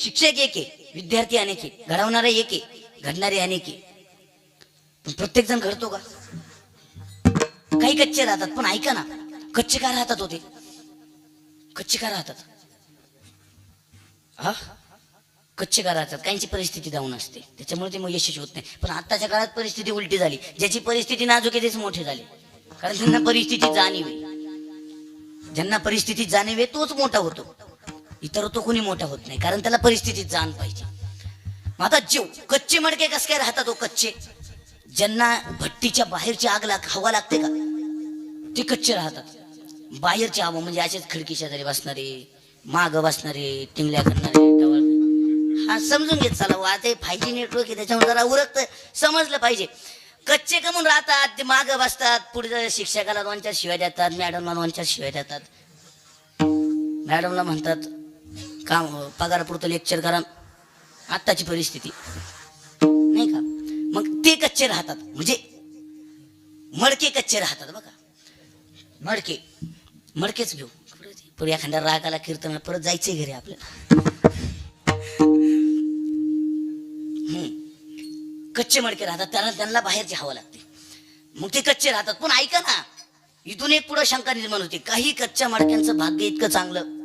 शिक्षक एक आहे, विद्यार्थी अनेक आहे, घडवणारे एक आहे, घडणारे अनेक आहे. पण प्रत्येक जण घडतो का? काही कच्चे राहतात. पण ऐका ना, कच्चे का राहतात होते? कच्चे का राहतात? हा, कच्चे का राहतात? काहींची परिस्थिती डाऊन असते, त्याच्यामुळे ते मग यशस्वी होत नाही. पण आताच्या काळात परिस्थिती उलटी झाली. ज्याची परिस्थिती नाजूक आहे तेच मोठे झाले, कारण त्यांना परिस्थिती जाणीव आहे. ज्यांना परिस्थिती जाणीव आहे तोच मोठा होतो, इतर तो कोणी मोठा होत नाही, कारण त्याला परिस्थितीत जाण पाहिजे. मग आता जीव कच्चे मडके कस काय राहतात? कच्चे ज्यांना भट्टीच्या बाहेरची हवा लागते का, ते कच्चे राहतात. बाहेरची हवा म्हणजे असेच खिडकी शेजारी बसणारे, माग बसणारे, टिंगल्या करणारे, हा समजून घेत चला. आता 5G नेटवर्क आहे, त्याच्यामुळे जरा उरकत समजलं पाहिजे. कच्चे का म्हणून राहतात? ते माग बसतात, पुढे शिक्षकाला 2-4 शिव्या देतात, मॅडमला 2-4 शिव्या देतात. मॅडमला म्हणतात काम पगारापुरतं लेक्चर करा, आत्ताची परिस्थिती नाही का. मग ते कच्चे राहतात, म्हणजे मडके कच्चे राहतात. बघा, मडकेच घेऊ. पुढे एखाद्या रागाला कीर्तन परत जायचंय घरी आपल्याला. कच्चे मडके राहतात, त्यांना बाहेरची हवा लागते, मग ते कच्चे राहतात. पण ऐका ना, इथून एक पुढे शंका निर्माण होते, काही कच्च्या मडक्यांचं भाग्य इतकं चांगलं